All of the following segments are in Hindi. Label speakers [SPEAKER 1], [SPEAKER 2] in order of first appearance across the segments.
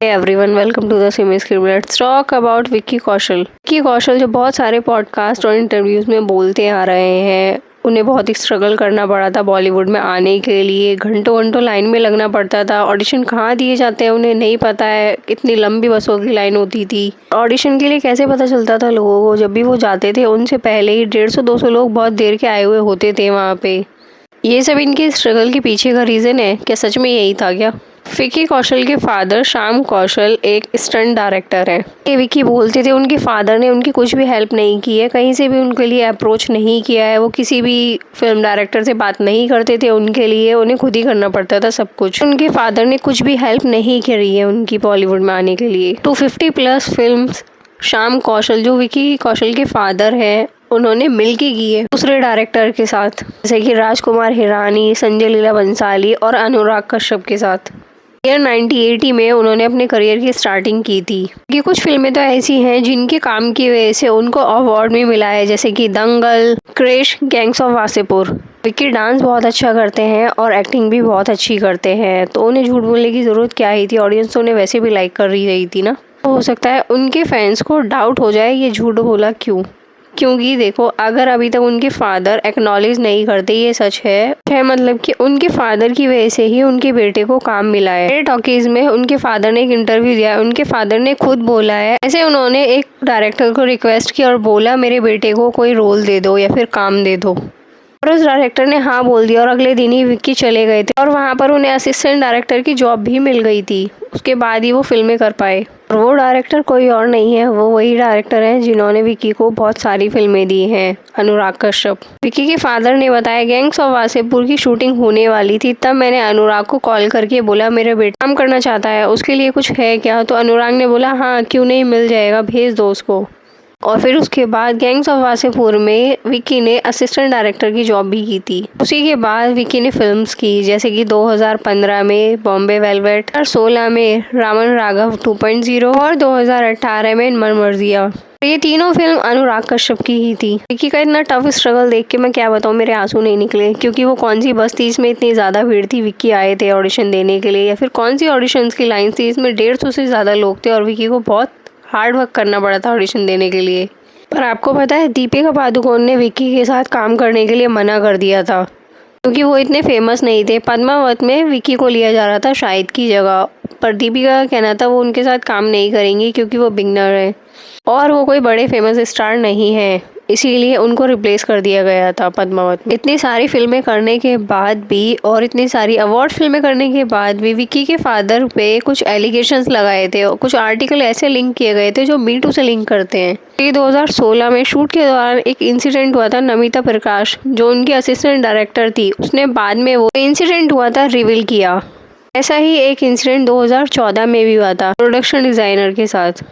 [SPEAKER 1] Hey everyone, welcome to the Semi Script. Let's talk about Vicky Kaushal. Vicky Kaushal जो बहुत सारे पॉडकास्ट और इंटरव्यूज़ में बोलते आ रहे हैं, उन्हें बहुत ही स्ट्रगल करना पड़ा था बॉलीवुड में आने के लिए। घंटों घंटों लाइन में लगना पड़ता था। ऑडिशन कहाँ दिए जाते हैं उन्हें नहीं पता है। इतनी लंबी बसों की लाइन होती थी। ऑडिशन के लिए कैसे पता चलता था लोगों को? जब भी वो जाते थे उनसे पहले ही 150-200 लोग बहुत देर के आए हुए होते थे वहाँ पे। ये सब इनके स्ट्रगल के पीछे का रीज़न है क्या? सच में यही था क्या? विक्की कौशल के फादर श्याम कौशल एक स्टंट डायरेक्टर हैं। ये विक्की बोलते थे उनके फादर ने उनकी कुछ भी हेल्प नहीं की है, कहीं से भी उनके लिए अप्रोच नहीं किया है। वो किसी भी फिल्म डायरेक्टर से बात नहीं करते थे उनके लिए, उन्हें खुद ही करना पड़ता था सब कुछ। उनके फादर ने कुछ भी हेल्प नहीं करी है उनकी बॉलीवुड में आने के लिए। 250+ फिल्म्स श्याम कौशल जो विक्की कौशल के फादर हैं उन्होंने मिलके की है दूसरे डायरेक्टर के साथ, जैसे कि राजकुमार हिरानी, संजय लीला बंसाली और अनुराग कश्यप के साथ। ईयर 1980 में उन्होंने अपने करियर की स्टार्टिंग की थी। कि कुछ फिल्में तो ऐसी हैं जिनके काम की वजह से उनको अवार्ड भी मिला है, जैसे कि दंगल, क्रिश, गैंग्स ऑफ वासेपुर। विक्की डांस बहुत अच्छा करते हैं और एक्टिंग भी बहुत अच्छी करते हैं, तो उन्हें झूठ बोलने की ज़रूरत क्या ही थी। ऑडियंस तो उन्हें वैसे भी लाइक कर रही थी ना। तो हो सकता है उनके फैंस को डाउट हो जाए ये झूठ बोला क्यों। क्योंकि देखो, अगर अभी तक उनके फादर एक्नॉलेज नहीं करते ये सच है मतलब कि उनके फादर की वजह से ही उनके बेटे को काम मिला है। मेरे टॉकीज में उनके फादर ने एक इंटरव्यू दिया है, उनके फादर ने खुद बोला है ऐसे उन्होंने एक डायरेक्टर को रिक्वेस्ट की और बोला मेरे बेटे को कोई रोल दे दो या फिर काम दे दो, और उस डायरेक्टर ने हाँ बोल दिया और अगले दिन ही विक्की चले गए थे और वहाँ पर उन्हें असिस्टेंट डायरेक्टर की जॉब भी मिल गई थी। उसके बाद ही वो फिल्में कर पाए। और वो डायरेक्टर कोई और नहीं है, वो वही डायरेक्टर हैं जिन्होंने विक्की को बहुत सारी फिल्में दी हैं, अनुराग कश्यप। विक्की के फादर ने बताया गैंग्स ऑफ वासेपुर की शूटिंग होने वाली थी, तब मैंने अनुराग को कॉल करके बोला मेरा बेटा काम करना चाहता है, उसके लिए कुछ है क्या? तो अनुराग ने बोला हाँ क्यों नहीं, मिल जाएगा, भेज दो उसको। और फिर उसके बाद गैंग्स ऑफ वासेपुर में विक्की ने असिस्टेंट डायरेक्टर की जॉब भी की थी। उसी के बाद विक्की ने फिल्म्स की, जैसे कि 2015 में बॉम्बे वेलवेट, 2016 में रावण राघव 2.0 और 2018 में मरमर्जिया। ये तीनों फिल्म अनुराग कश्यप की ही थी। विक्की का इतना टफ स्ट्रगल देख के मैं क्या बताऊँ, मेरे आंसू नहीं निकले। क्योंकि वो कौन सी बस थी इसमें इतनी ज़्यादा भीड़ थी, विक्की आए थे ऑडिशन देने के लिए, या फिर कौन सी ऑडिशंस की लाइन थी, इसमें 150 से ज़्यादा लोग थे और विक्की को बहुत हार्ड वर्क करना पड़ा था ऑडिशन देने के लिए। पर आपको पता है दीपिका पादुकोण ने विक्की के साथ काम करने के लिए मना कर दिया था, क्योंकि वो इतने फेमस नहीं थे। पद्मावत में विक्की को लिया जा रहा था शाहिद की जगह, पर दीपिका का कहना था वो उनके साथ काम नहीं करेंगी क्योंकि वो बिगनर है और वो कोई बड़े फेमस स्टार नहीं है, इसीलिए उनको रिप्लेस कर दिया गया था पद्मावत में। इतनी सारी फिल्में करने के बाद भी और इतनी सारी अवार्ड फिल्में करने के बाद भी विक्की के फादर पे कुछ एलिगेशंस लगाए थे और कुछ आर्टिकल ऐसे लिंक किए गए थे जो मी टू से लिंक करते हैं। 2016 में शूट के दौरान एक इंसिडेंट हुआ था। नमिता प्रकाश जो उनकी असिस्टेंट डायरेक्टर थी, उसने बाद में वो इंसिडेंट हुआ था रिवील किया। ऐसा ही एक इंसिडेंट 2014 में भी हुआ था प्रोडक्शन डिज़ाइनर के साथ।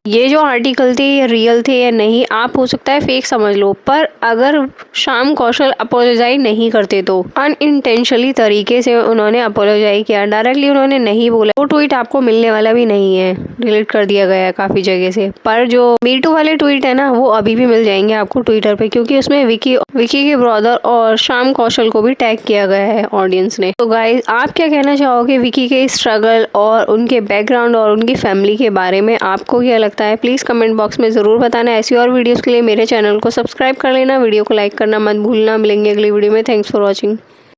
[SPEAKER 1] ये जो आर्टिकल थे ये रियल थे या नहीं आप हो सकता है फेक समझ लो, पर अगर श्याम कौशल अपोलोजाइज नहीं करते तो अनइंटेंशनली तरीके से उन्होंने अपोलोजाइज किया, डायरेक्टली उन्होंने नहीं बोला। वो ट्वीट आपको मिलने वाला भी नहीं है, डिलीट कर दिया गया है काफ़ी जगह से। पर जो मीटू वाले ट्वीट है ना, वो अभी भी मिल जाएंगे आपको ट्विटर पे, क्योंकि उसमें विक्की के ब्रदर और श्याम कौशल को भी टैग किया गया है ऑडियंस ने। तो गाइज आप क्या कहना चाहोगे विक्की के स्ट्रगल और उनके बैकग्राउंड और उनकी फैमिली के बारे में? आपको क्या लगता है प्लीज़ कमेंट बॉक्स में ज़रूर बताना। ऐसी और वीडियोस के लिए मेरे चैनल को सब्सक्राइब कर लेना, वीडियो को लाइक करना मत भूलना। मिलेंगे अगली वीडियो में। Thanks for watching.